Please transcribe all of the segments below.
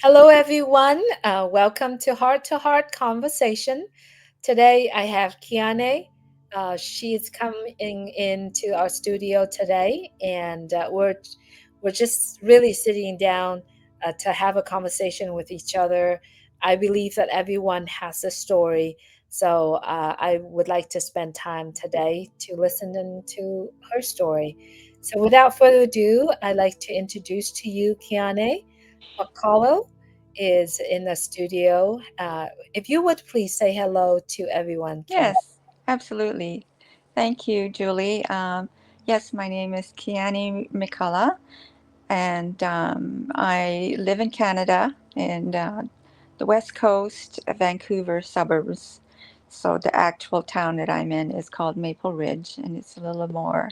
Hello, everyone. Welcome to Heart Conversation. Today, I have Keannae. She's coming into our studio today, and we're just really sitting down to have a conversation with each other. I believe that everyone has a story, so I would like to spend time today to listen to her story. So, without further ado, I'd like to introduce to you Keannae. McCullough is in the studio. If you would please say hello to everyone, Ken. Yes, absolutely. Thank you, Julie. Yes, my name is Keannae McCullough, and I live in Canada in the West Coast, Vancouver suburbs. So the actual town that I'm in is called Maple Ridge, and it's a little more,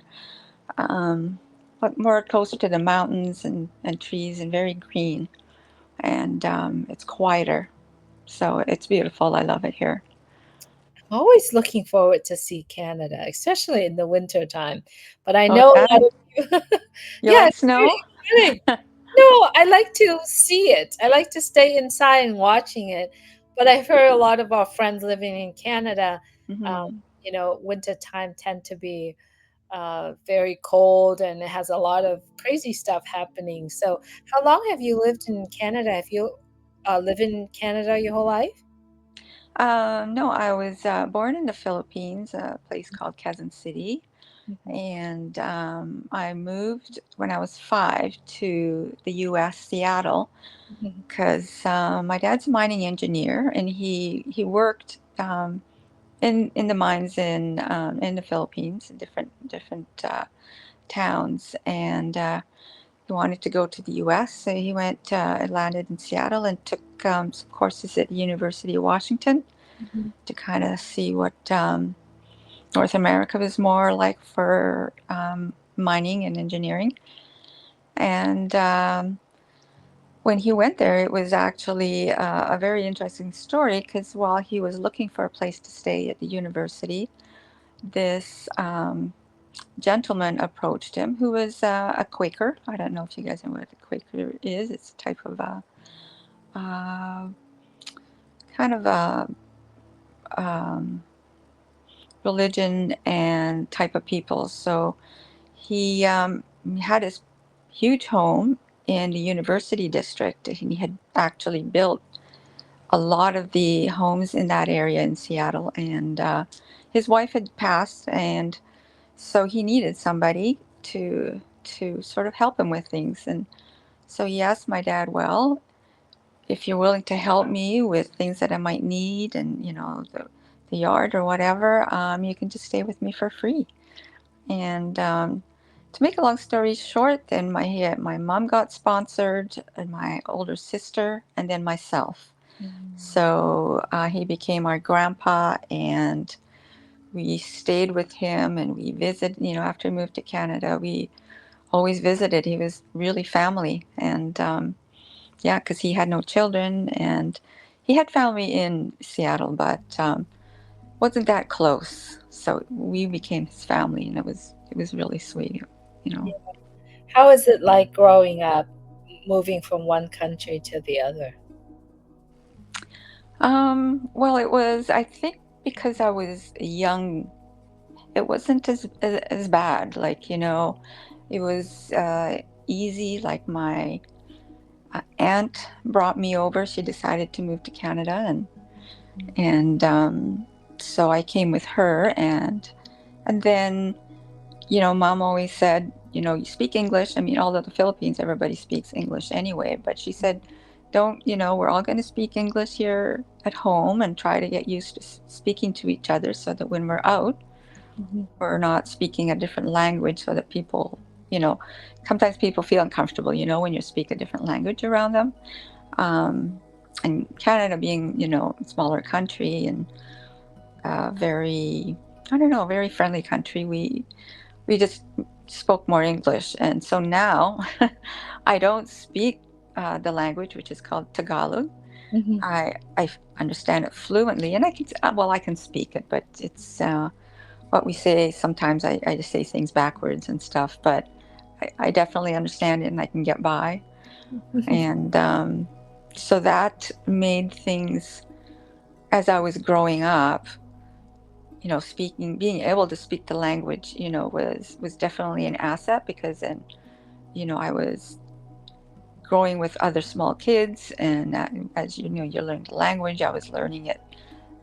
um, but more closer to the mountains and trees and very green, and it's quieter. So it's beautiful. I love it here. I'm always looking forward to see Canada, especially in the winter time. But I Oh, know yeah. a lot of you, You yeah, like it's very snow? exciting. No, I like to see it. I like to stay inside and watching it. But I've heard a lot of our friends living in Canada, um, Hmm. winter time tend to be very cold and it has a lot of crazy stuff happening. So, how long have you lived in Canada? Have you lived in Canada your whole life? No, I was born in the Philippines, a place called Quezon City, Mhm, and I moved when I was 5 to the U.S. Seattle mhm, because my dad's a mining engineer, and he worked in the mines in the Philippines, in different towns, and he wanted to go to the U.S., so he went landed in Seattle and took some courses at the University of Washington mhm. to kind of see what North America was more like for mining and engineering. And when he went there, it was actually a very interesting story because while he was looking for a place to stay at the university, this gentleman approached him who was a Quaker. I don't know if you guys know what a Quaker is. It's a type of uh, kind of a um, religion and type of people. So he had his huge home in the university district, and he had actually built a lot of the homes in that area in Seattle. And his wife had passed, and so he needed somebody to sort of help him with things. And so he asked my dad, "Well, if you're willing to help me with things that I might need, and the yard or whatever, you can just stay with me for free." And to make a long story short, then my mom got sponsored, and my older sister, and then myself. Mm. So he became our grandpa, and we stayed with him, and we visited. After we moved to Canada, we always visited. He was really family, and yeah, because he had no children, and he had family in Seattle, but wasn't that close. So we became his family, and it was really sweet, you know. How is it like growing up, moving from one country to the other? Well, it was, I think, because I was young, it wasn't as bad. Like, it was easy. Like my aunt brought me over. She decided to move to Canada, and so I came with her, and then Mom always said, you speak English. I mean, all of the Philippines, everybody speaks English anyway. But she said, don't, we're all going to speak English here at home and try to get used to speaking to each other so that when we're out, Mhm. we're not speaking a different language so that people, you know, sometimes people feel uncomfortable, when you speak a different language around them. Um, and Canada being, a smaller country and very, I don't know, very friendly country, we just spoke more English. And so now I don't speak the language, which is called Tagalog. Mhm. I understand it fluently, and I can speak it, but it's what we say. Sometimes I just say things backwards and stuff, but I definitely understand it and I can get by. And So that made things, as I was growing up, speaking, being able to speak the language, was definitely an asset, because then, I was growing with other small kids, and as you know, you learn the language. I was learning it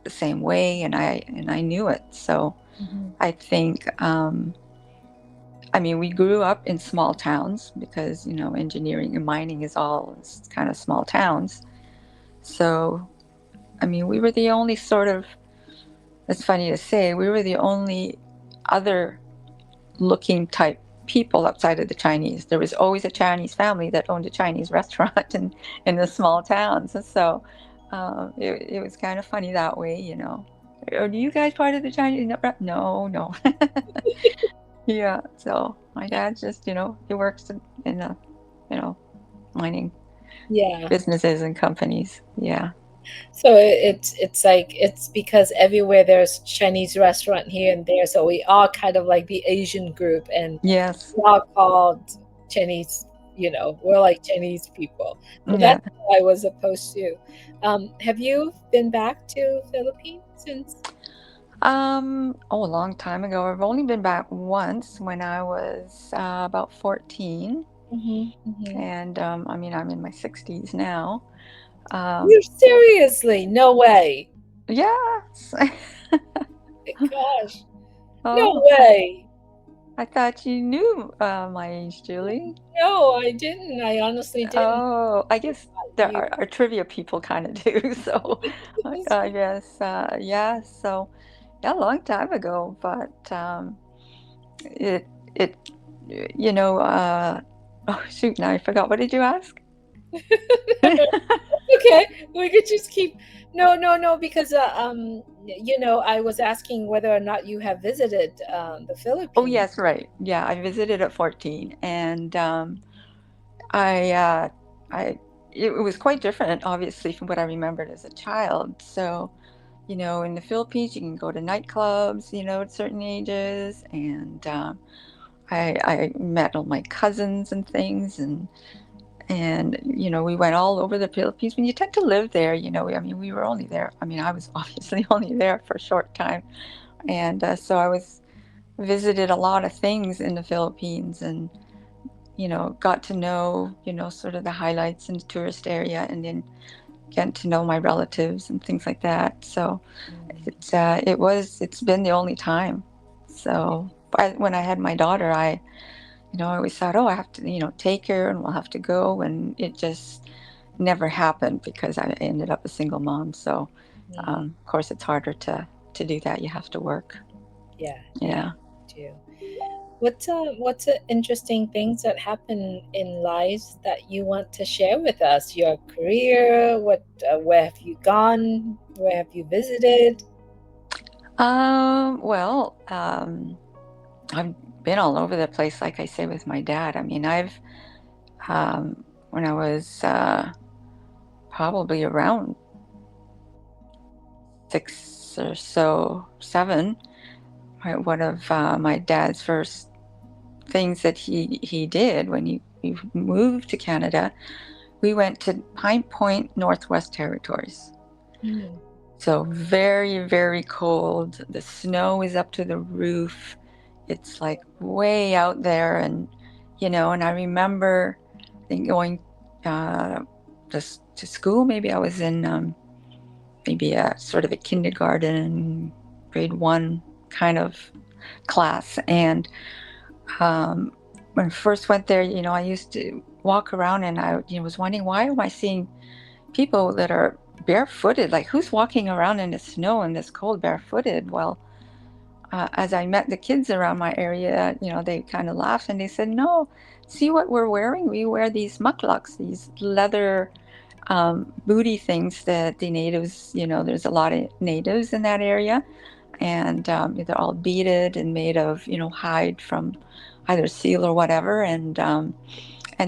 the same way, and I knew it. So Mhm. I think, I mean, we grew up in small towns, because engineering and mining is all kind of small towns. So I mean, we were the only sort of, it's funny to say, we were the only other looking type people outside of the Chinese. There was always a Chinese family that owned a Chinese restaurant in the small towns. And so it was kind of funny that way. Are you guys part of the Chinese? No, no. Yeah. So my dad just, he works in you know, mining Yeah. businesses and companies. Yeah. So it's like it's because everywhere there's Chinese restaurant here and there, so we all kind of like the Asian group, and Yes. we're all called Chinese. We're like Chinese people. So Yeah. that's what I was opposed to. Have you been back to Philippines since? A long time ago. I've only been back once, when I was about 14. Hmm. Hmm. And I mean, I'm in my 60s now. Um, You seriously? No way. yes. My gosh. No Oh, way. I thought you knew my age, Julie. No, I didn't. I honestly didn't. Oh, I guess there You. are trivia people kind of do. So I guess, yeah. So yeah, a long time ago, but it, oh shoot, now I forgot. What did you ask? Okay, we could just keep. No, no, no, because I was asking whether or not you have visited the Oh, Philippines. yes, right. Yeah, I visited at 14, and I, uh, I, it was quite different, obviously, from what I remembered as a child. So, in the Philippines, you can go to nightclubs, at certain ages, and I met all my cousins and things, and we went all over the Philippines. When you tend to live there, I mean, we were only there. I mean, I was obviously only there for a short time, and so I was visited a lot of things in the Philippines, and got to know, sort of the highlights in the tourist area, and then getting to know my relatives and things like that. So Mm, it's been the only time. So when I had my daughter, I always thought, oh, I have to, take her, and we'll have to go. And it just never happened, because I ended up a single mom. So, mm, of course, it's harder to do that. You have to work. yeah, yeah, Yeah. too. What's interesting things that happen in lives that you want to share with us? Your career, where have you gone? Where have you visited? Well, I've been all over the place, like I say, with my dad. I mean, when I was probably around 6 or so, 7, right, one of my dad's first things that he did when he moved to Canada, we went to Pine Point, Northwest Territories. Mm, So very, very cold. The snow is up to the roof. It's like way out there, and I remember, I think, going uh, just to school. Maybe I was in maybe a sort of a kindergarten, grade 1 kind of class, and um, when I first went there, I used to walk around, and I was wondering, why am I seeing people that are barefooted? Like, who's walking around in the snow and this cold barefooted? Well, as I met the kids around my area, they kind of laughed, and they said, "No, see what we're wearing? We wear these mucklucks, these leather booty things that the natives, there's a lot of natives in that area, and they're all beaded and made of, hide from either seal or whatever, and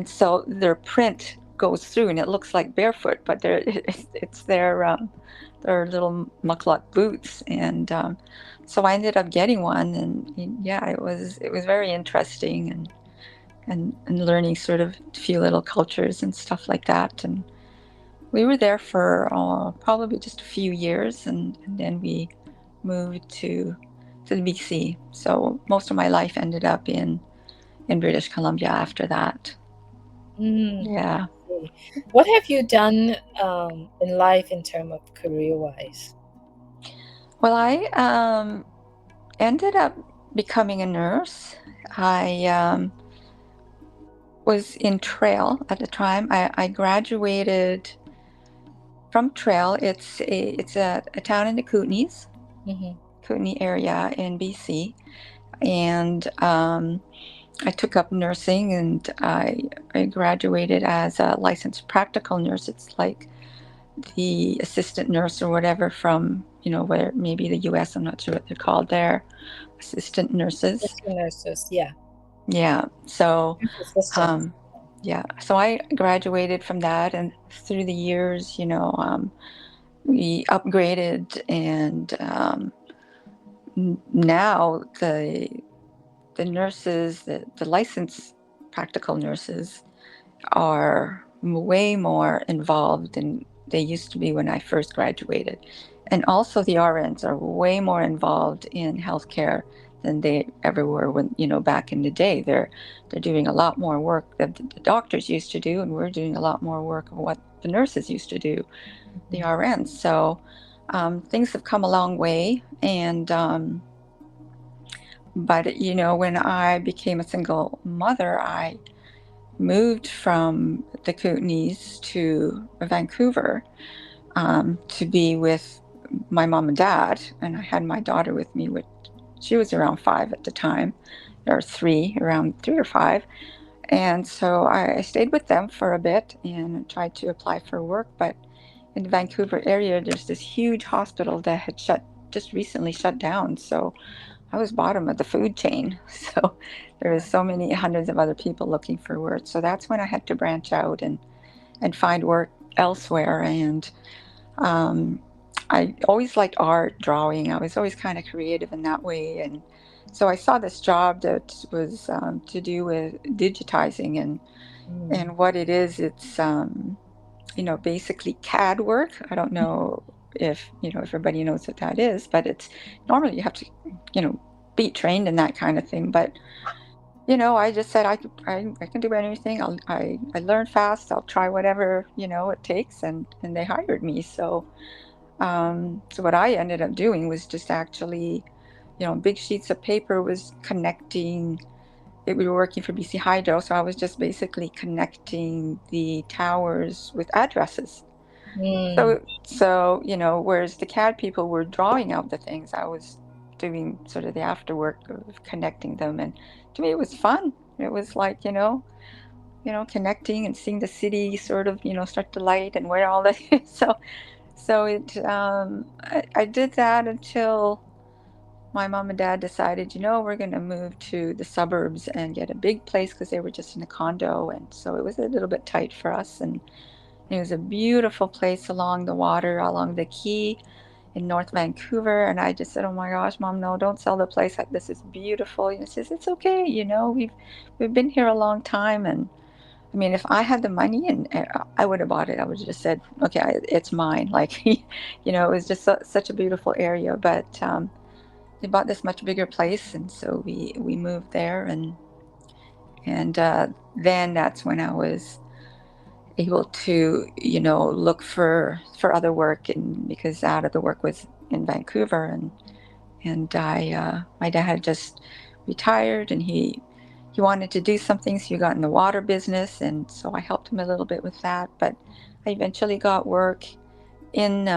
so their print goes through, and it looks like barefoot, but it's their little muckluck boots, and so I ended up getting one, and yeah, it was very interesting, and learning sort of a few little cultures and stuff like that, and we were there for probably just a few years, and then we moved to the BC. So most of my life ended up in British Columbia after that. I Yeah. see. What have you done in life in terms of career-wise? Well, I ended up becoming a nurse. I was in Trail at the time. I graduated from Trail. It's a town in the Hmm. Kootenay area in BC, and I took up nursing, and I graduated as a licensed practical nurse. It's like the assistant nurse or whatever from, where maybe the US, I'm not sure what they're called there, assistant nurses. Just nurses, yeah. Yeah. So, Nurse assistants. um, yeah. So I graduated from that, and through the years, we upgraded, and now the nurses, the licensed practical nurses are way more involved than they used to be when I first graduated. And also the RNs are way more involved in healthcare than they ever were when, back in the day. They're doing a lot more work that the doctors used to do, and we're doing a lot more work of what the nurses used to do, the Mhm. RNs. So things have come a long way. And but when I became a single mother, I moved from the Kootenays to Vancouver to be with my mom and dad, and I had my daughter with me, which she was around 5 at the time, or around 3 or 5. And so I stayed with them for a bit and tried to apply for work. But in the Vancouver area, there's this huge hospital that had just recently shut down. So I was bottom of the food chain. So there was so many hundreds of other people looking for work. So that's when I had to branch out and find work elsewhere. And um, I always liked art, drawing. I was always kind of creative in that way. And so I saw this job that was to do with digitizing, Mm. and what it is, it's basically CAD work. I don't know if everybody knows what that is, but it's normally you have to you know be trained in that kind of thing. But I just said I can do anything. I learn fast. I'll try whatever it takes, and they hired me. So what I ended up doing was just actually, big sheets of paper was connecting. We were working for BC Hydro, so I was just basically connecting the towers with addresses. Mm. So whereas the CAD people were drawing out the things, I was doing sort of the afterwork of connecting them. And to me, it was fun. It was like, connecting and seeing the city sort of, start to light and where all the I did that until my mom and dad decided, we're going to move to the suburbs and get a big place because they were just in a condo. And so it was a little bit tight for us. And it was a beautiful place along the water, along the quay in North Vancouver. And I just said, "Oh my gosh, Mom, no, don't sell the place. Like, this is beautiful." She says, "It's okay. We've been here a long time." And I mean, if I had the money, and I would have bought it. I would have just said, "Okay, it's mine." Like, it was just such a beautiful area. But they bought this much bigger place, and so we moved there, and then that's when I was able to look for other work, and because out of the work was in Vancouver, and I my dad had just retired, and he wanted to do something, so he got in the water business, and so I helped him a little bit with that. But I eventually got work in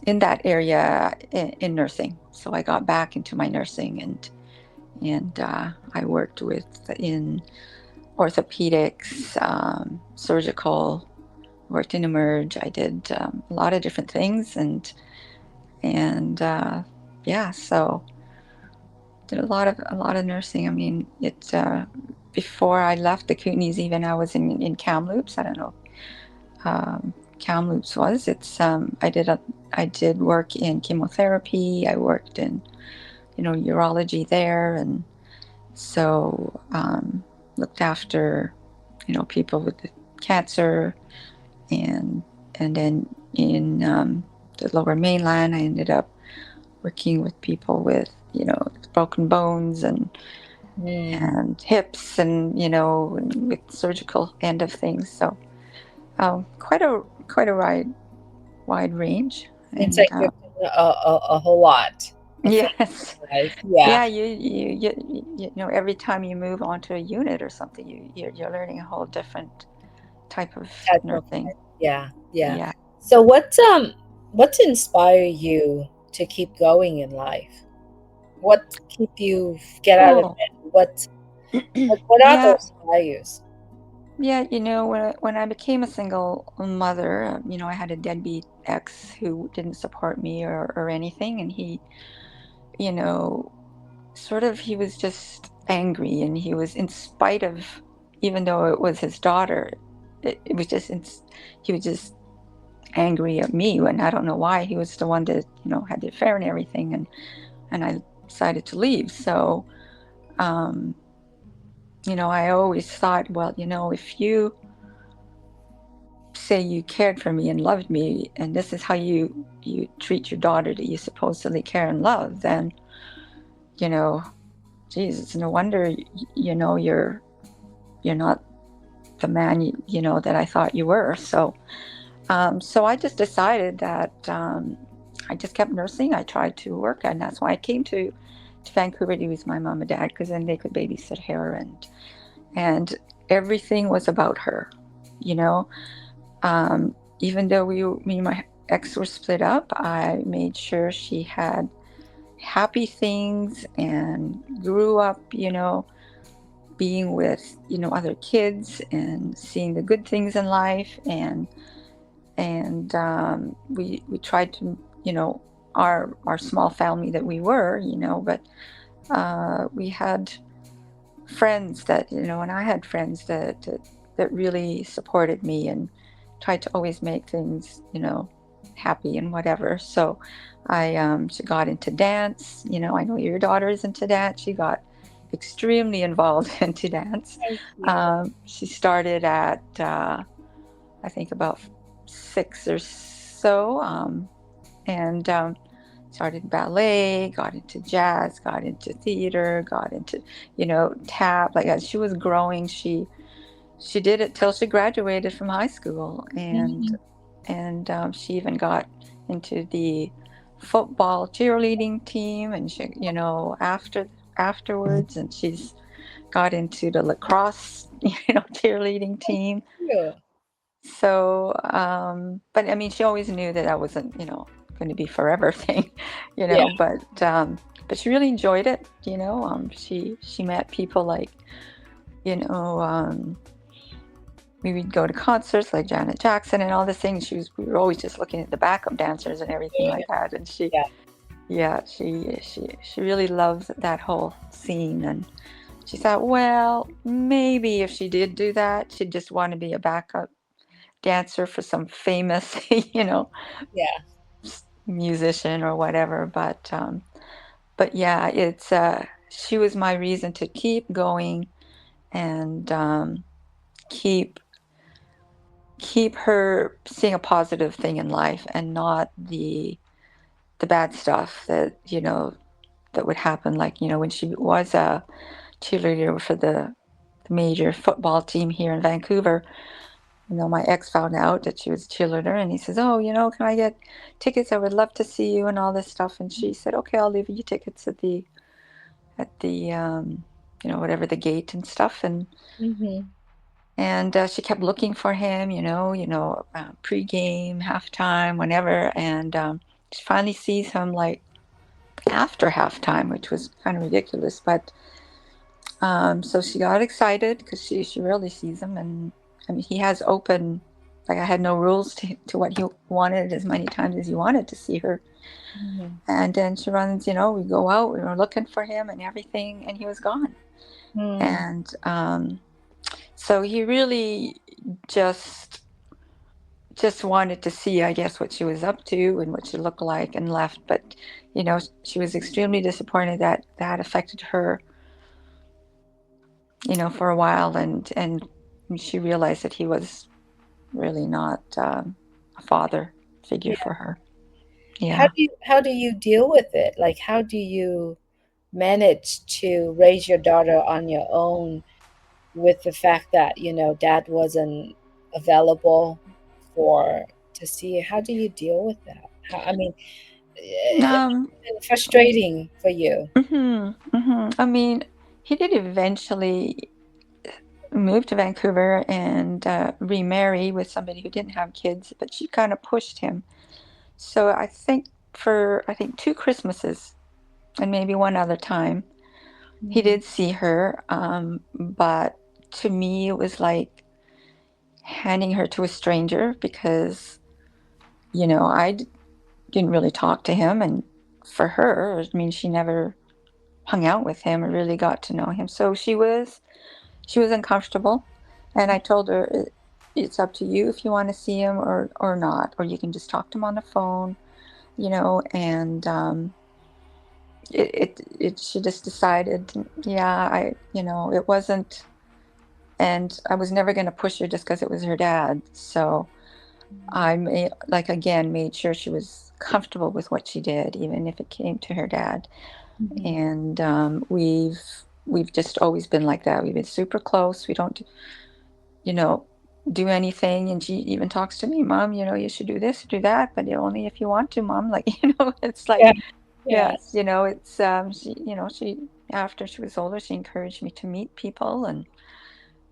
in that area in nursing, so I got back into my nursing, and I worked in orthopedics, surgical, worked in emerge. I did a lot of different things, and yeah, so did a lot of nursing. I mean, it before I left the Kootenays, even I was in Kamloops. I don't know, Kamloops was. It's I did work in chemotherapy. I worked in urology there, and so looked after people with cancer, and and then in the lower mainland, I ended up working with people with, broken bones Mm. and hips, and with surgical end of things. So quite a wide range. Seems And like you've done a whole lot of things yes, in life. Yeah, yeah, every time you move onto a unit or something, you're learning a whole different type of type of nursing. yeah, yeah. Yeah. So what's inspire you to keep going in life? What keep you get out of Oh, bed? What are yeah, those values? yeah. When I became a single mother, I had a deadbeat ex who didn't support me or anything, and you know, he was just angry, and he was, in spite of, even though it was his daughter, it was just, he was just angry at me, when I don't know why. He was the one that, had the affair and everything, and I decided to leave. So, um, I always thought, well, if you say you cared for me and loved me, and this is how you treat your daughter that you supposedly care and love, then, you know, geez, it's no wonder, you're not the man, that I thought you were. So I just decided that, I just kept nursing. I tried to work, and that's why I came to Vancouver to use my mom and dad, because then they could babysit her, and everything was about her, you know. Even though me and my ex were split up, I made sure she had happy things and grew up, being with, other kids and seeing the good things in life, and we tried to, our small family that we were, but we had friends that, and I had friends that really supported me and tried to always make things, happy and whatever. So she got into dance. I know your daughter is into dance. She got extremely involved into dance. Thank you. She started at, I think, about 6 or so, and started ballet, got into jazz, got into theater, got into, tap. Like, as she was growing, she did it till she graduated from high school, Mhm. and she even got into the football cheerleading team, and she, afterwards, and she's got into the lacrosse, cheerleading team. Yeah. So, but I mean, she always knew that wasn't, going to be forever thing, Yeah. but she really enjoyed it. She met people like, you know, um, we would go to concerts like Janet Jackson and all this thing. We were always just looking at the backup dancers and everything Yeah. like that. And Yeah. yeah, she really loves that whole scene. And she thought, well, maybe if she did do that, she'd just want to be a backup dancer for some famous, Yeah. musician or whatever. But yeah, she was my reason to keep going, and keep keep her seeing a positive thing in life, and not the bad stuff that would happen. Like, when she was a cheerleader for the major football team here in Vancouver. My ex found out that she was a cheerleader, and he says, "Oh, can I get tickets? I would love to see you," and all this stuff. And she said, "Okay, I'll leave you tickets at the whatever, the gate and stuff." Mhm. And she kept looking for him, pregame, halftime, whenever. And she finally sees him, like, after halftime, which was kind of ridiculous. But so she got excited, because she really sees him, and I mean, he has open. Like, I had no rules to what he wanted, as many times as he wanted to see her. Mhm. And then she runs, we go out, we were looking for him and everything, and he was gone. Mm. And so he really just just wanted to see, I guess, what she was up to and what she looked like, and left. But she was extremely disappointed that that affected her, for a while, and she realized that he was really not. a father figure Yeah. for her. Yeah. How do you deal with it? Like, how do you manage to raise your daughter on your own with the fact that, dad wasn't available for to see? How do you deal with that? I mean, it's Um, been frustrating for you. I mean, he did eventually move to Vancouver and remarry with somebody who didn't have kids, but she kind of pushed him. So I think two Christmases and maybe one other time, he Mhm. did see her. But to me, it was like handing her to a stranger because, didn't really talk to him. And for her, I mean, she never hung out with him or really got to know him. So she was uncomfortable. And I told her, It's up to you if you want to see him or not, or you can just talk to him on the phone, and she just decided, yeah, it wasn't, and I was never going to push her just because it was her dad. So I made sure she was comfortable with what she did, even if it came to her dad. Mhm. And we've just always been like that. We've been super close. We don't, you know, do anything. And she even talks to me, Mom, you should do this, do that, but only if you want to, Mom. Like, it's like, Yeah, yeah, yes, it's she after she was older, she encouraged me to meet people, and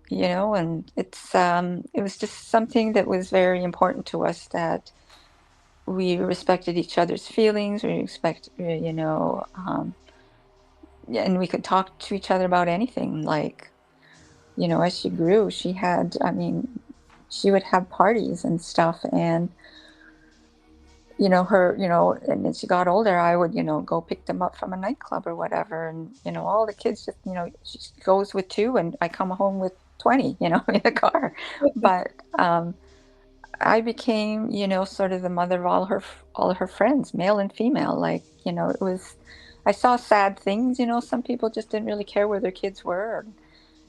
it was just something that was very important to us, that we respected each other's feelings. We respect, yeah, and we could talk to each other about anything. Like, as she grew, I mean, she would have parties and stuff, and and as she got older, I would, go pick them up from a nightclub or whatever. And, all the kids just, she goes with two and I come home with 20, in the car. But I became, sort of the mother of all her friends, male and female. Like, I saw sad things, some people just didn't really care where their kids were,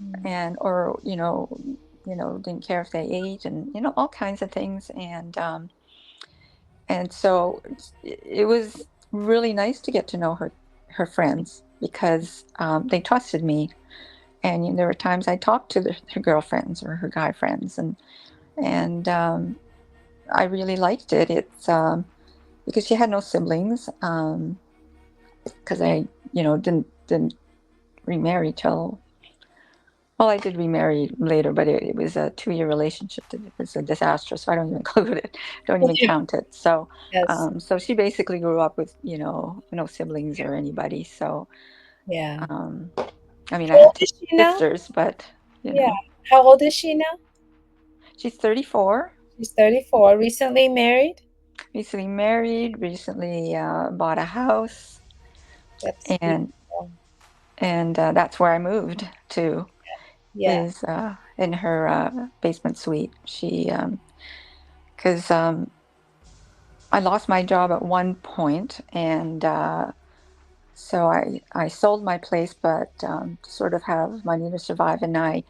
mm, or didn't care if they ate, and, all kinds of things. And so it was really nice to get to know her friends, because they trusted me. And there were times I talked to her girlfriends or her guy friends, and I really liked it. It's because she had no siblings. Because I didn't remarry till, well, I did remarry later, but it was a 2-year relationship that it was a disaster, so I don't even include it, don't even count it. So, yes, so she basically grew up with, no siblings or anybody. So, yeah. um, I mean, How I old had two is she now? sisters, but, Yeah. How old is she now? she's 34, She's 34. Recently married? recently married, recently bought a house, That's and beautiful. that's where I moved to, Yeah, is in her basement suite. Because I lost my job at one point, and so I sold my place, but to sort of have money to survive, and I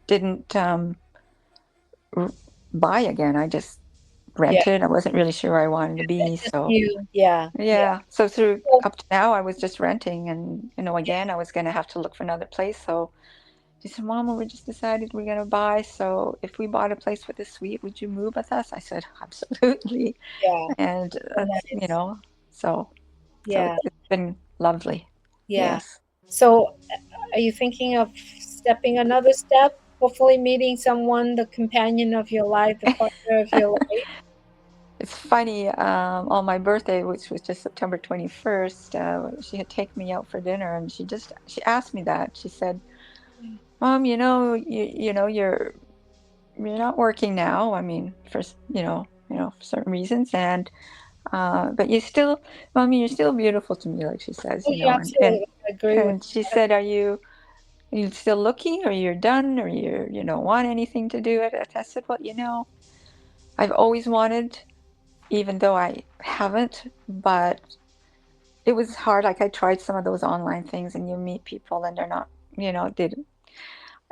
didn't r- buy again. I just yeah. rented. I wasn't really sure where I wanted to be, Just so you. Yeah, yeah. yeah. So through Well, up to now, I was just renting, and again, I was going to have to look for another place. So she said, "Mama, we just decided we're going to buy. So if we bought a place with a suite, would you move with us?" I said, "Absolutely." yeah. And So that's, nice. so Yeah, it's been lovely. yeah. Yes. So, are you thinking of stepping another step? Hopefully, meeting someone, the companion of your life, the partner of your life. It's funny, on my birthday, which was just September 21st, she had taken me out for dinner, and she asked me that. She said, "Mom, you're not working now. I mean, for certain reasons, and but Mommy, you're still beautiful to me," like she says, Oh, yeah, absolutely. I agree with and she said, "Are you still looking, or you're done, or you don't want anything to do it?" I said, "Well, I've always wanted, even though I haven't, but it was hard. Like, I tried some of those online things, and you meet people and they're not, they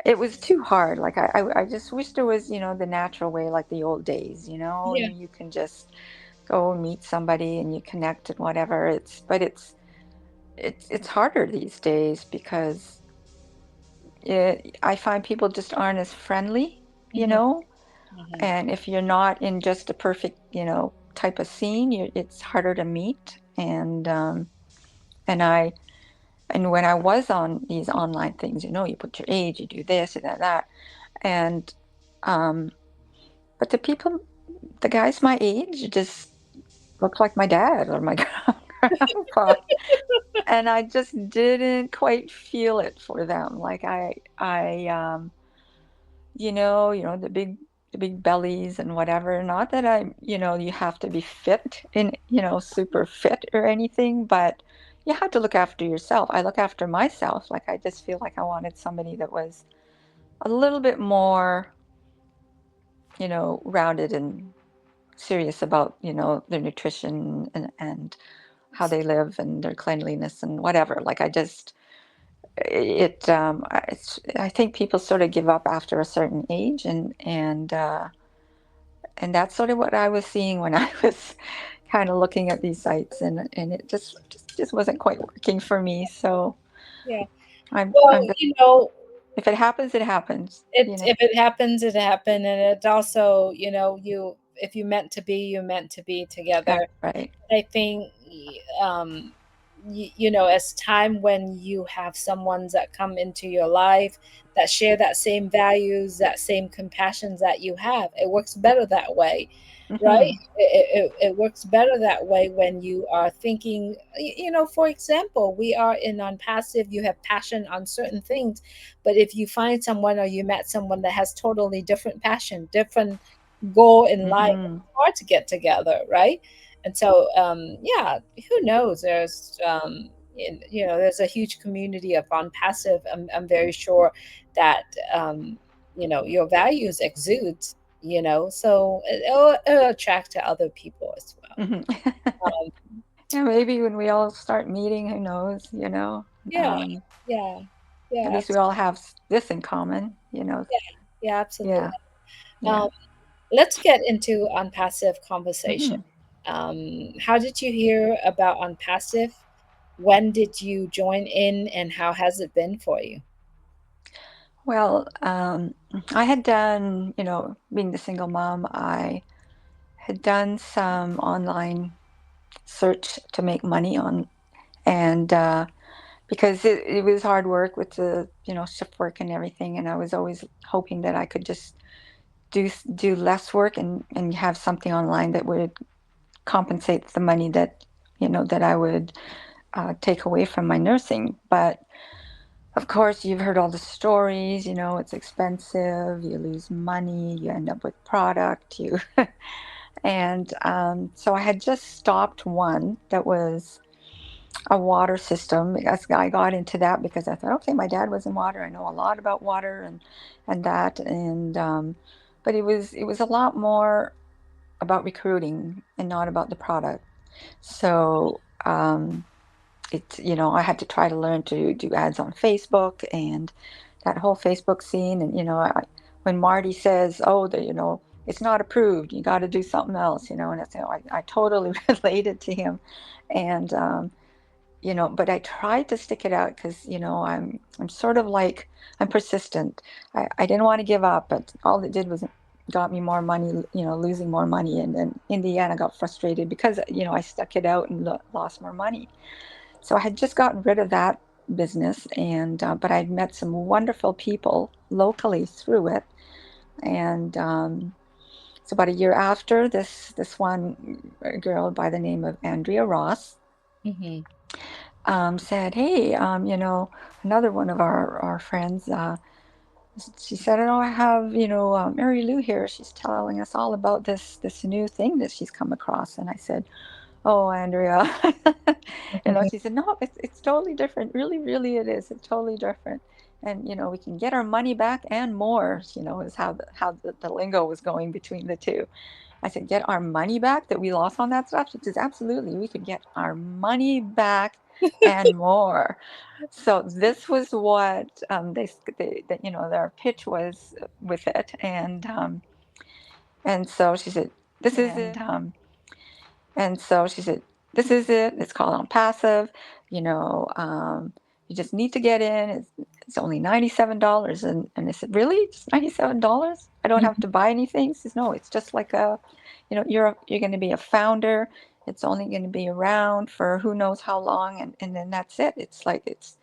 it was too hard. Like I just wish there was, the natural way, like the old days, Yeah. and you can just go and meet somebody and you connect and whatever. But it's harder these days because I find people just aren't as friendly, Hmm. Hmm. and if you're not in just a perfect, type of scene, it's harder to meet. And I and when I was on these online things, you put your age, you do this and that, and um, but the guys my age just look like my dad or my grandpa, and I just didn't quite feel it for them. Like the big bellies and whatever. Not that you have to be fit in, super fit or anything, but you have to look after yourself. I look after myself. Like I just feel like I wanted somebody that was a little bit more, rounded and serious about, their nutrition and how they live and their cleanliness and whatever. Like I just I think people sort of give up after a certain age, and that's sort of what I was seeing when I was kind of looking at these sites, and it just wasn't quite working for me. So Yeah. Well, I'm just, if it happens, it happens, if it happens, it happened, and it also, you if you meant to be, you meant to be together. That's right. I think, as time when you have someones that come into your life that share that same values, that same compassions that you have, it works better that way, right? Hmm. It works better that way when you are thinking, for example, we are in on passive, you have passion on certain things, but if you find someone or you met someone that has totally different passion, different goal in life, Hmm. it's hard to get together, right? And so, yeah, who knows? There's a huge community of on passive. I'm very sure that, your values exude, so it'll attract to other people as well. Hmm. Um, Yeah, maybe when we all start meeting, who knows, yeah, yeah, at yeah, least we all have this in common, yeah, yeah, absolutely. Yeah, Um, yeah. let's get into unpassive conversation. Hmm. How did you hear about unpassive? When did you join in, and how has it been for you? Well, I had done, being the single mom, I had done some online search to make money on, and because it was hard work with the, shift work and everything, and I was always hoping that I could just do less work and have something online that would compensate the money that I would take away from my nursing. But of course, you've heard all the stories, it's expensive, you lose money, you end up with product, and so I had just stopped one that was a water system. I got into that because I thought, okay, my dad was in water. I know a lot about water and that, but it was a lot more about recruiting and not about the product. So I had to try to learn to do ads on Facebook and that whole Facebook scene. And when Marty says, "Oh, it's not approved. You got to do something else," and I totally related to him, and but I tried to stick it out because I'm sort of like I'm persistent. I didn't want to give up, but all it did was got me more money, losing more money, and then in the end I got frustrated because I stuck it out and lost more money. So I had just gotten rid of that business, and but I'd met some wonderful people locally through it, and so about a year after, this one girl by the name of Andrea Ross Hmm. said, "Hey, another one of our friends." She said, "Oh, I have Mary Lou here. She's telling us all about this new thing that she's come across." And I said, "Oh, Andrea," she said, "No, it's totally different. Really, really, it is. It's totally different. And we can get our money back and more." Is how the lingo was going between the two. I said, "Get our money back that we lost on that stuff?" She says, "Absolutely, we could get our money back." and more. So this was what their pitch was with it, and so she said, "This is it." And so she said, "This is it. It's called on passive. You know, you just need to get in. It's only $97." And I said, "Really? Just $97? I don't have Mhm, to buy anything?" She says, "No, it's just like you're going to be a founder. It's only going to be around for who knows how long, and then that's it. It's like it's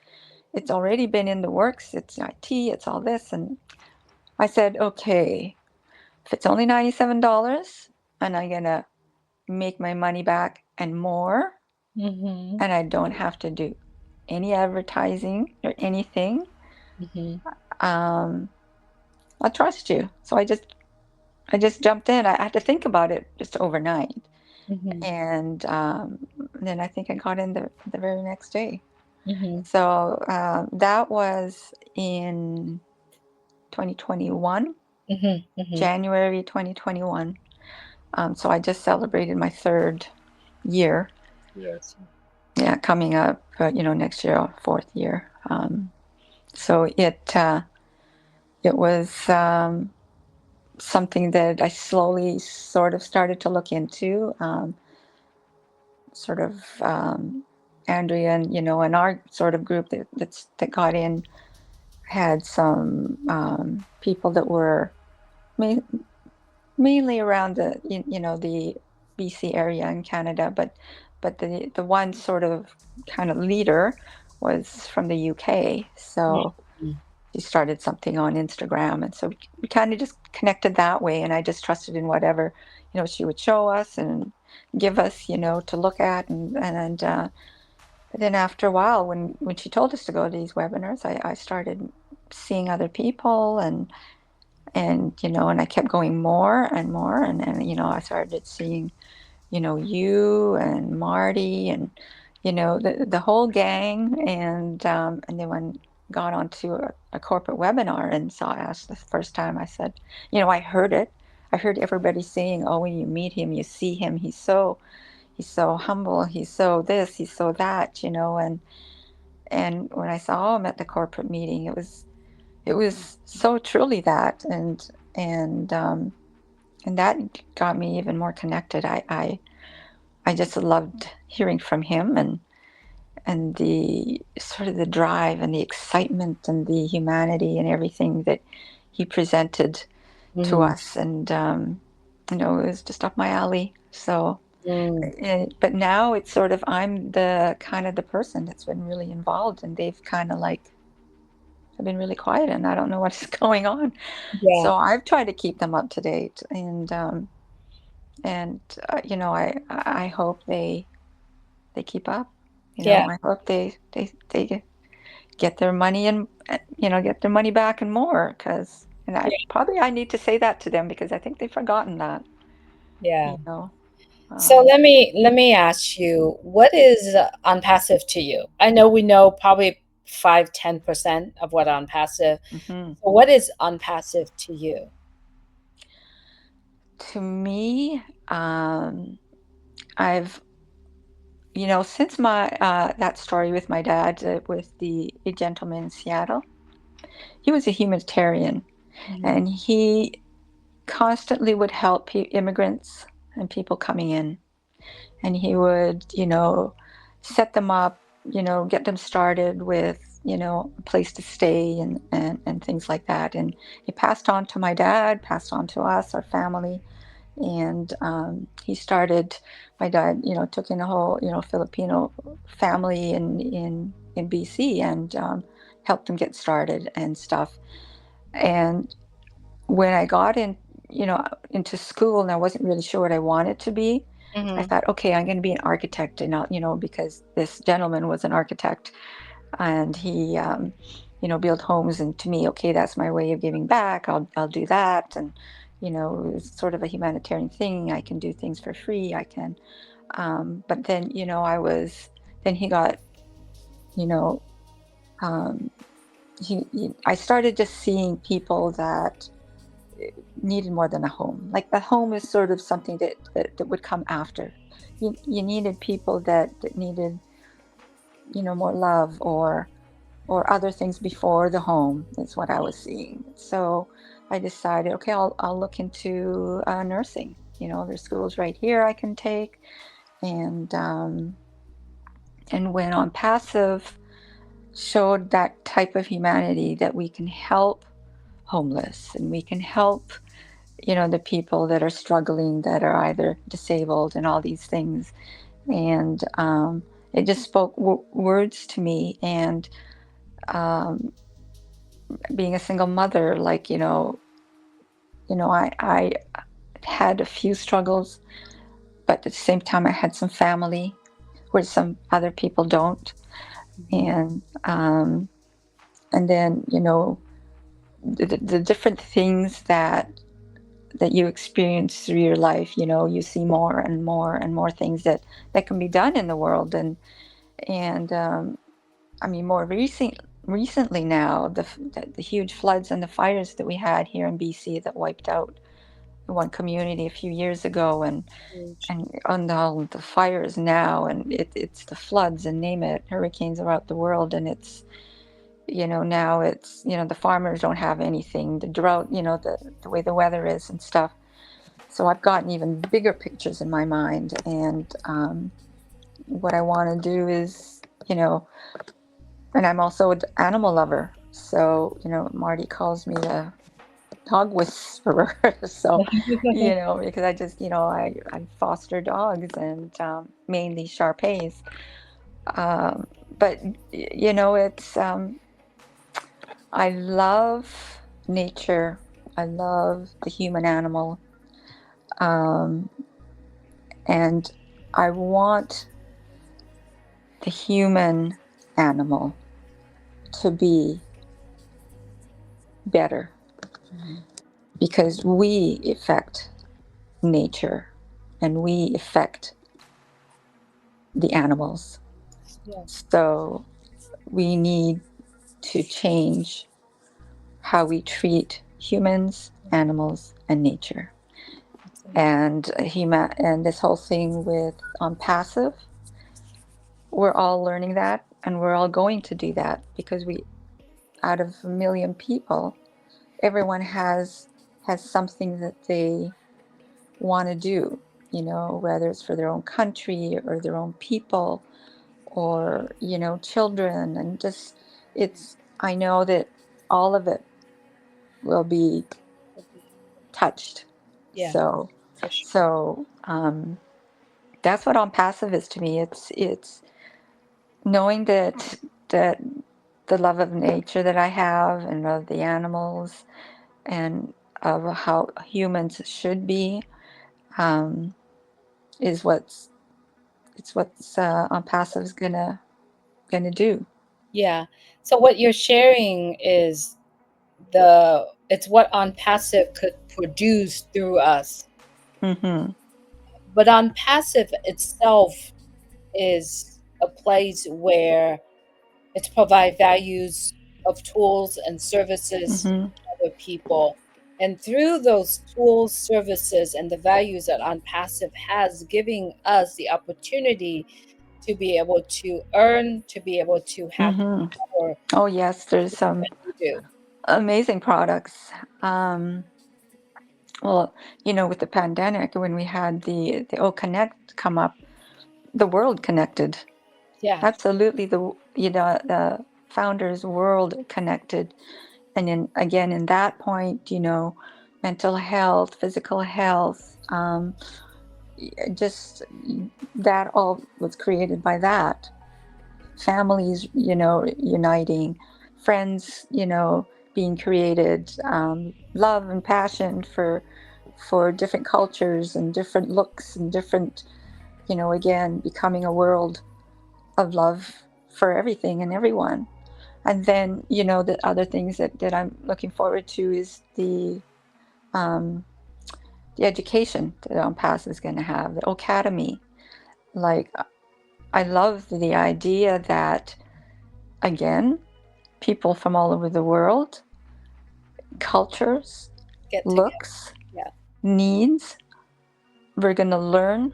already been in the works. It's IT. It's all this." And I said, "Okay, if it's only $97, and I'm gonna make my money back and more, mhm, and I don't have to do any advertising or anything, mhm, um, I'll trust you." So I just jumped in. I had to think about it just overnight, mhm, and then I think I got in the very next day. mhm, So that was in 2021, mhm, mhm. January 2021. So I just celebrated my third year. Yes. Yeah, coming up, next year, fourth year. So it was something that I slowly sort of started to look into. Sort of Andrea and and our sort of group that got in had some people that were ma mainly around the BC area in Canada, but the one sort of kind of leader was from the UK. So Mhm. she started something on Instagram, and so we kind of just connected that way. And I just trusted in whatever she would show us and give us to look at, and but then after a while, when she told us to go to these webinars, I started seeing other people, and I kept going more and more, and I started seeing you and Marty and the whole gang, and then when got onto a corporate webinar and saw us the first time, I said, I heard it. I heard everybody saying, "Oh, when you meet him, you see him. He's so humble. He's so this. He's so that." And when I saw him at the corporate meeting, it was so truly that, and that got me even more connected. I just loved hearing from him, and the sort of the drive and the excitement and the humanity and everything that he presented to Mhm, us, and it was just up my alley. So, mm. but now it's sort of I'm the kind of the person that's been really involved, and they've kind of like have been really quiet, and I don't know what's going on. Yeah, So I've tried to keep them up to date, and I hope they keep up. yeah, I hope they get their money and get their money back and more, because and yeah, I need to say that to them, because I think they've forgotten that. yeah. You know, So um, let me ask you, what is unpassive to you? I know we know probably 5-10% of what unpassive. mhm. So what is unpassive to you? To me, I've since my that story with my dad, with the a gentleman in Seattle. He was a humanitarian, Mhm, and he constantly would help immigrants and people coming in. And he would, set them up, get them started with, a place to stay, and things like that. And he passed on to my dad, passed on to us, our family. And he started, my dad, took in a whole, Filipino family in BC, and helped them get started and stuff. And when I got you know, into school, and I wasn't really sure what I wanted to be, I mhm, thought, okay, I'm going to be an architect, and because this gentleman was an architect, and he, built homes, and to me, okay, that's my way of giving back. I'll do that, and it was sort of a humanitarian thing. I can do things for free. I can, but then, then he got, you know, um, I started just seeing people that needed more than a home. Like the home is sort of something that would come after. You needed people that needed more love, or other things before the home is what I was seeing. So I decided, okay, I'll look into nursing. There's schools right here I can take, and when on passive showed that type of humanity, that we can help homeless and we can help the people that are struggling, that are either disabled and all these things. And it just spoke words to me. And um, being a single mother, like, I had a few struggles, but at the same time I had some family where some other people don't. Mhm. And then the different things that you experience through your life, you see more and more and more things that can be done in the world. And I mean, more recently now, the huge floods and the fires that we had here in BC that wiped out one community a few years ago, Huge. and on all the fires now, and it's the floods, and name it, hurricanes around the world. And it's now it's the farmers don't have anything, the drought, the way the weather is and stuff. So I've gotten even bigger pictures in my mind. And what I want to do is, and I'm also an animal lover. So, Marty calls me the dog whisperer. So, because I just, I foster dogs, and mainly Shar. But, it's, I love nature. I love the human animal. Um, and I want the human animal to be better, Mhm. because we affect nature and we affect the animals. Yes. So we need to change how we treat humans, animals, and nature. Absolutely. And this whole thing with passive, we're all learning that, and we're all going to do that, because we, out of a million people, everyone has something that they want to do, whether it's for their own country or their own people, or children. And just, it's, I know that all of it will be touched. Yeah, So for sure. so that's what on passive is to me. It's knowing that the love of nature that I have, and of the animals, and of how humans should be, um, is what's on passive is gonna do. Yeah. So what you're sharing is it's what on passive could produce through us. Mm-hmm. But on passive itself is a place where it's provide values of tools and services Mm-hmm. to other people. And through those tools, services, and the values that on passive has, giving us the opportunity to be able to earn, to be able to have Mm-hmm. power Oh yes, there's some that we do. amazing products. Well, with the pandemic, when we had the O Connect come up, the world connected. Yeah, Absolutely, the founders world connected. And in that point, mental health, physical health, just that all was created by that. Families, uniting, friends, being created, love and passion for different cultures and different looks and different, again, becoming a world of love for everything and everyone. And then, the other things that I'm looking forward to is um, the education that OnPass is going to have, the academy. Like, I love the idea that, again, people from all over the world, cultures, get together. looks, Yeah. needs, we're going to learn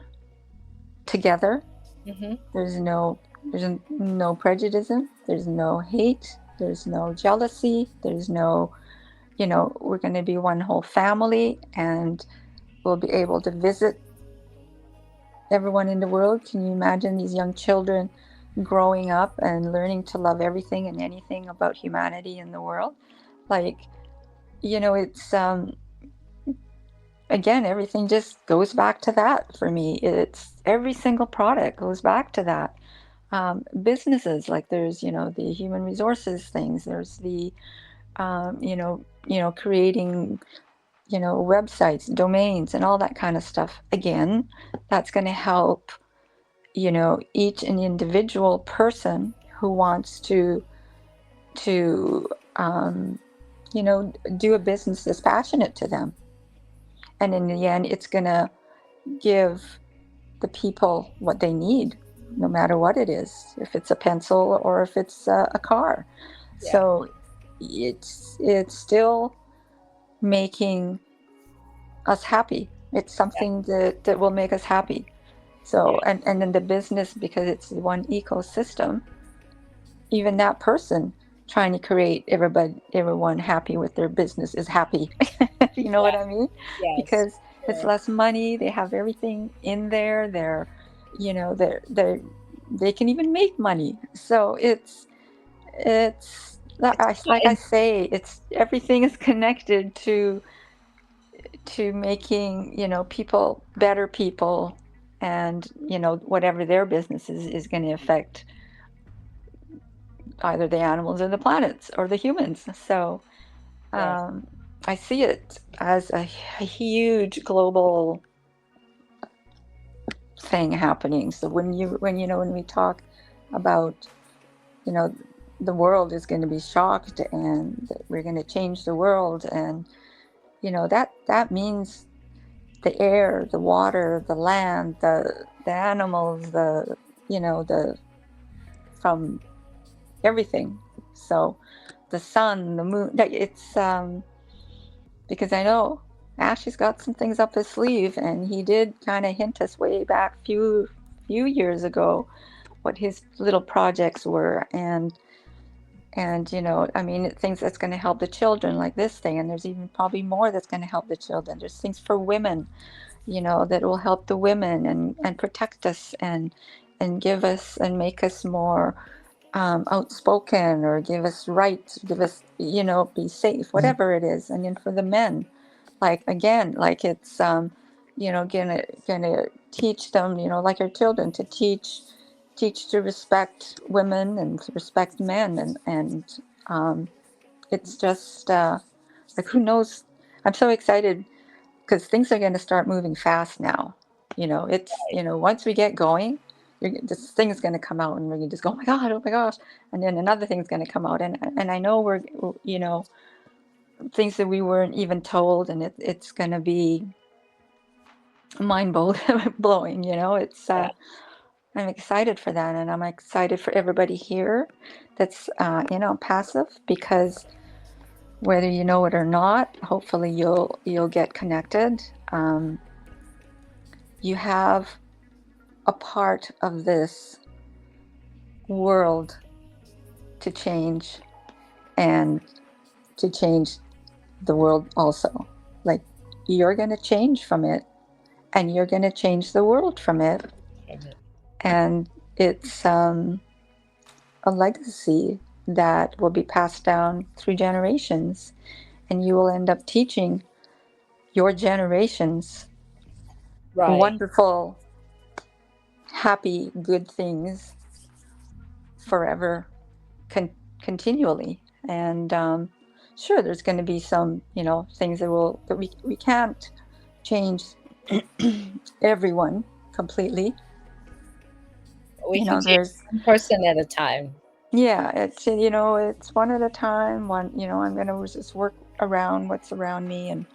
together. Hmm. There's no There's no prejudice, there's no hate, there's no jealousy, there's no, we're going to be one whole family, and we'll be able to visit everyone in the world. Can you imagine these young children growing up and learning to love everything and anything about humanity in the world? Like, it's again, everything just goes back to that for me. It's every single product goes back to that. Businesses, like there's, the human resources things, there's the creating, websites, domains, and all that kind of stuff. Again, that's going to help, each an individual person who wants to do a business that's passionate to them. And in the end, it's going to give the people what they need, no matter what it is, if it's a pencil or if it's a car. Yeah. So it's still making us happy. It's Yeah. something that will make us happy. Yeah. So and then the business, because it's one ecosystem, even that person trying to create everyone happy with their business is happy. You know Yeah. what I mean? Yes. Because it's Sure. less money, they have everything in there, they can even make money. So it's It's like I and say, it's everything is connected to making, people better people, and whatever their business is going to affect either the animals or the planets or the humans. So yes. um, I see it as a huge global thing happening. So when we talk about, you know the world is going to be shocked, and that we're going to change the world, and that means the air, the water, the land, the animals, the from everything. So the sun, the moon, it's because I know Ashley's got some things up his sleeve, and he did kind of hint us way back few years ago what his little projects were, and I mean, things that's going to help the children, like this thing, and there's even probably more that's going to help the children. There's things for women, that will help the women, and protect us, and give us and make us more outspoken, or give us rights, give us, be safe, whatever it is. And then for the men, like again, like it's gonna teach them, like our children, to teach to respect women and to respect men, and it's just like, who knows. I'm so excited because things are going to start moving fast now. It's, once we get going, this thing is going to come out, and we're going to just go, oh my God, oh my gosh. And then another thing's going to come out. And I know things that we weren't even told, and it's going to be mind blowing. It's, Yeah. I'm excited for that. And I'm excited for everybody here that's, passive, because whether you know it or not, hopefully you'll get connected. You have a part of this world to change, and to change the world also. Like, you're going to change from it, and you're going to change the world from it. And it's a legacy that will be passed down through generations, and you will end up teaching your generations Right. wonderful, happy, good things forever, con- continually. And sure, there's going to be some, things that we can't change everyone completely. We can change There's, one person at a time. yeah, it's one at a time. I'm going to just work around what's around me. And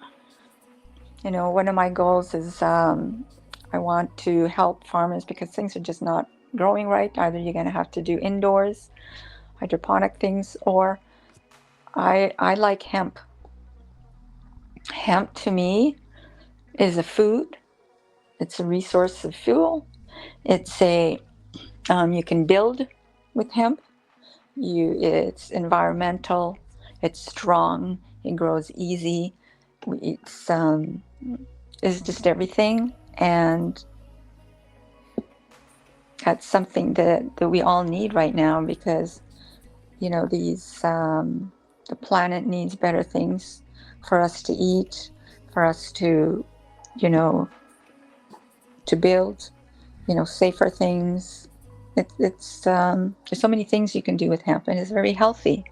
one of my goals is, I want to help farmers, because things are just not growing right. Either you're going to have to do indoors hydroponic things, or I like hemp. Hemp to me is a food. It's a resource of fuel. It's a You can build with hemp. It's environmental. It's strong. It grows easy. It's just everything, and that's something that we all need right now because these the planet needs better things for us to eat, for us to you know to build, safer things. There's so many things you can do with hemp, and it's very healthy.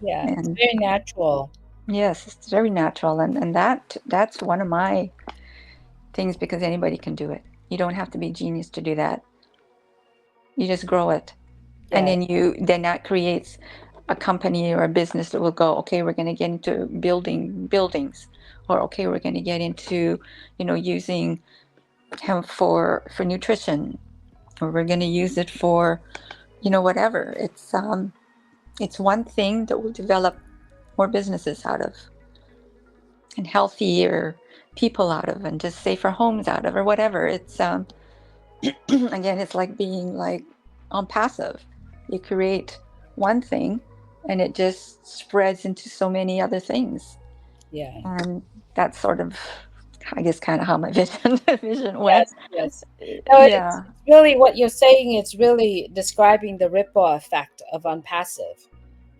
Yeah, it's And very natural. yes, it's very natural, and that's one of my things because anybody can do it. You don't have to be a genius to do that. You just grow it, and Yeah, then that creates a company or a business that will go, okay, we're going to get into building buildings, or okay, we're going to get into using hemp for nutrition, or we're going to use it for whatever. It's one thing that we'll develop more businesses out of, and healthier people out of, and just safer homes out of, or whatever. It's again, it's like being like on passive. You create one thing, and it just spreads into so many other things, yeah. and that's sort of, I guess, kind of how my vision went. Yes, yes. No, Yeah. it's really what you're saying. It's really describing the ripple effect of unpassive.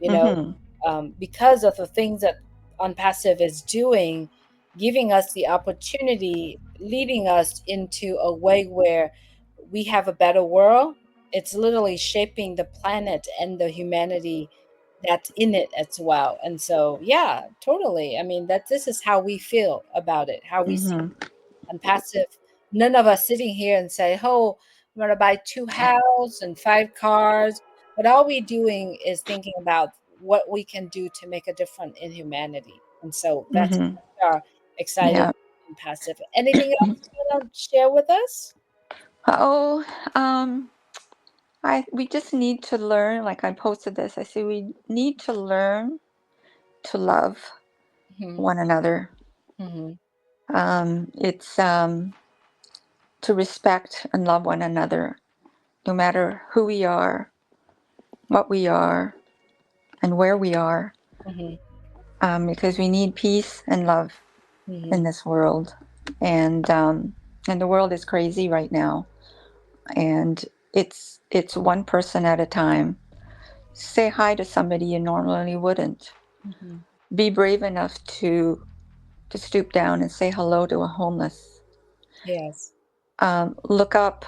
You know, Mm-hmm. because of the things that unpassive is doing, giving us the opportunity, leading us into a way where we have a better world. It's literally shaping the planet and the humanity that's in it as well. And so, yeah, totally. I mean, that this is how we feel about it, how we see Mm-hmm. and passive. None of us sitting here and say, "Oh, I'm going to buy two houses and five cars." But all we doing is thinking about what we can do to make a difference in humanity. And so that's Mm-hmm. we are excited Yeah. and passive. Anything else you want to share with us? Oh, um, we just need to learn. Like I posted this, I say we need to learn to love Hmm. one another. Hmm. It's to respect and love one another, no matter who we are, what we are, and where we are, Hmm. because we need peace and love in Hmm. this world, and the world is crazy right now, and it's one person at a time. Say hi to somebody you normally wouldn't. Hmm. Be brave enough to stoop down and say hello to a homeless. Yes, Look up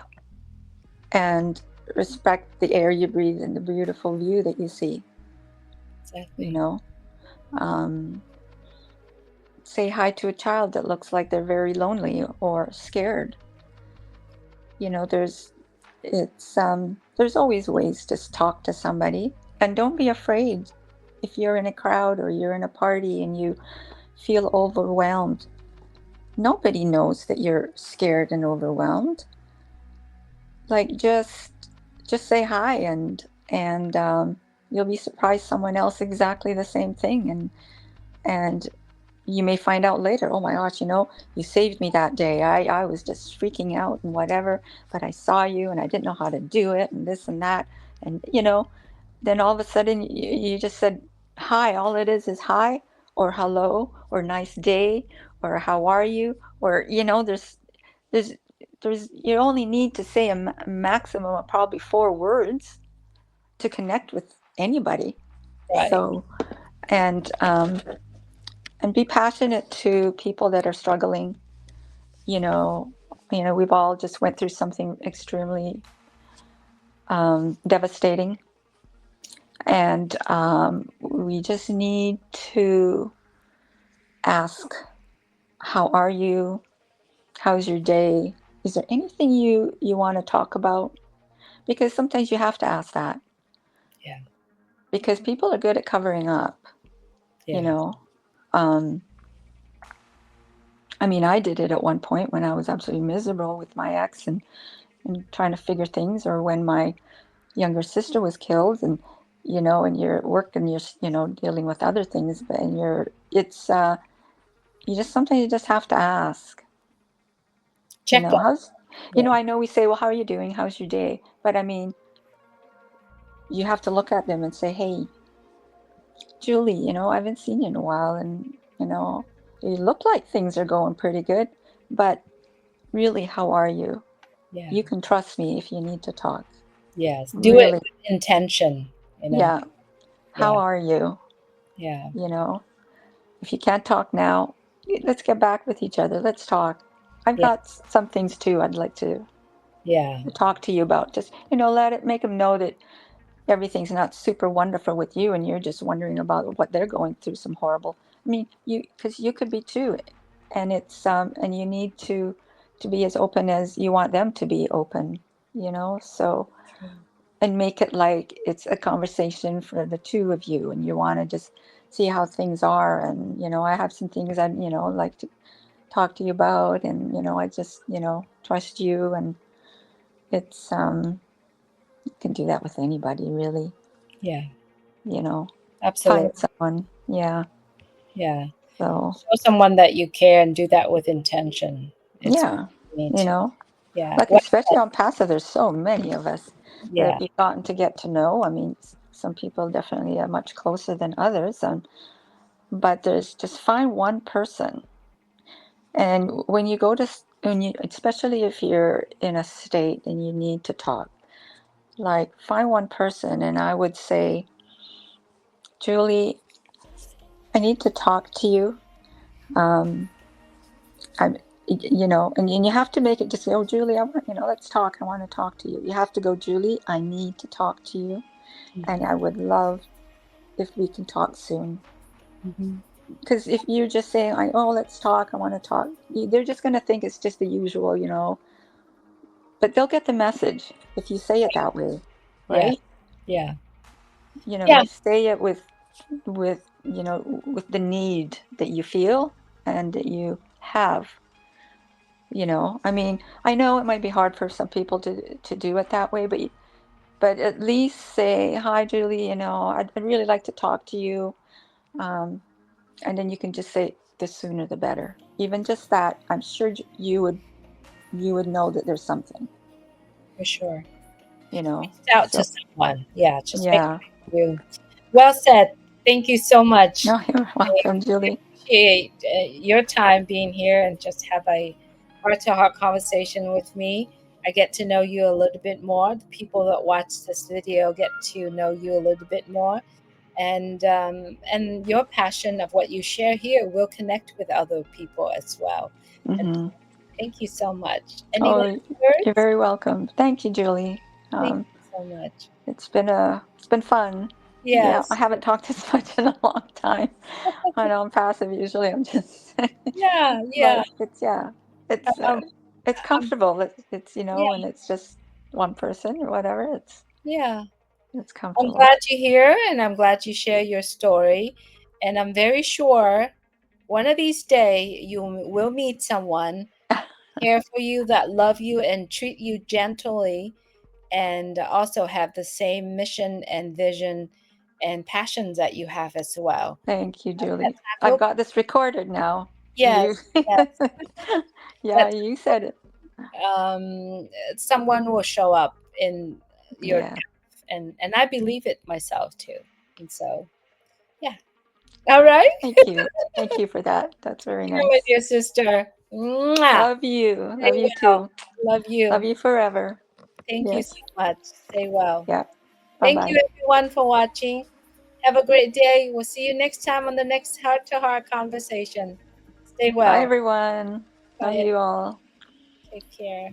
and respect the air you breathe and the beautiful view that you see. You exactly. know, um, say hi to a child that looks like they're very lonely or scared. You know, there's always ways to talk to somebody, and don't be afraid if you're in a crowd or you're in a party and you feel overwhelmed. Nobody knows that you're scared and overwhelmed. Like just say hi, and you'll be surprised someone else exactly the same thing, and you may find out later, oh my gosh, you saved me that day. I was just freaking out and whatever, but I saw you and I didn't know how to do it and this and that. And, then all of a sudden you just said hi. All it is hi or hello or nice day or how are you? Or, there's, you only need to say a maximum of probably 4 words to connect with anybody. Right. So, and be passionate to people that are struggling. you know we've all just went through something extremely devastating, and we just need to ask, how are you? How's your day? Is there anything you want to talk about? Because sometimes you have to ask that, Yeah. because people are good at covering up. you Yeah. know um, I mean, I did it at one point when I was absolutely miserable with my ex, and trying to figure things, or when my younger sister was killed, and you're at work and you're dealing with other things, but and you're it's you just sometimes you just have to ask, Check in. how's Yeah. I know we say, well, how are you doing, how's your day, but I mean, you have to look at them and say, hey, Julie, I haven't seen you in a while, and you look like things are going pretty good, but really, how are you? Yeah. You can trust me if you need to talk. Yes. Do it Really, with intention, you know. yeah. Yeah. How are you? Yeah. You know, if you can't talk now, let's get back with each other. Let's talk. I've Yeah. got some things too I'd like Yeah. to talk to you about. Just, let it make them know that everything's not super wonderful with you and you're just wondering about what they're going through, some horrible. I mean, because you could be too. And and you need to be as open as you want them to be open, so, True. and make it like it's a conversation for the two of you and you want to just see how things are. And I have some things I'd like to talk to you about, and I just trust you. And it's you can do that with anybody, really. Yeah. you know Find Absolutely. someone, yeah. Yeah. So, Show someone that you care and do that with intention. It's yeah, me you too. know Yeah. like, Well especially said. on passive, there's so many of us that Yeah. you've gotten to get to know. I mean, some people definitely are much closer than others, and but there's just find one person. And when you go to when you, especially if you're in a state and you need to talk, like, find one person. And I would say, Julie, I need to talk to you. um I'm, and you have to make it just say, oh, Julie, I want, let's talk. I want to talk to you. You have to go, Julie, I need to talk to you. And Mhm. I would love if we can talk soon. Mhm. Because if you just say, oh, let's talk, I want to talk, they're just going to think it's just the usual, but they'll get the message if you say it that way, Yeah. right? Yeah. Yeah. You say it with the need that you feel and that you have. I mean, I know it might be hard for some people to do it that way, but at least say, "Hi, Julie. I'd really like to talk to you." Um, and then you can just say, "The sooner the better." Even just that, I'm sure you would know that there's something. For sure. Reach out to So, someone. Yeah. Just make yeah. it you. Well said. Thank you so much. No, you're I welcome, Julie. appreciate your time being here and just have a heart to heart conversation with me. I get to know you a little bit more. The people that watch this video get to know you a little bit more, and your passion of what you share here will connect with other people as well. And Hmm. thank you so much. Any Oh, last you're words? very welcome. Thank you, Julie. Thank Um, you so much. it's been fun. Yeah, I Yes. haven't talked this much in a long time. I know I'm passive usually. I'm just, Yeah. Yeah. but it's, yeah, it's Um, it's um, comfortable. It's yeah. and it's just one person or whatever. Yeah. It's I'm comfortable. glad you're here and I'm glad you share your story. And I'm very sure one of these days you will meet someone care for you that love you and treat you gently and also have the same mission and vision and passions that you have as well. Thank you, That Julie. time I've will got this recorded now. You, yes, yes. yeah, That you said it. someone will show up in your Yeah. path, and I believe it myself too. And so, yeah. All right. Thank you. Thank you for that. That's very Here with nice. your sister. Mwah. Love you. Stay Love you well. too. Love Love you. you forever. Thank you so Yes. much. Stay well. Yeah. Bye Thank bye. you, everyone, for watching. Have a great day. We'll see you next time on the next heart to heart conversation. Stay Bye, well. everyone. Love Bye. you all. Take care.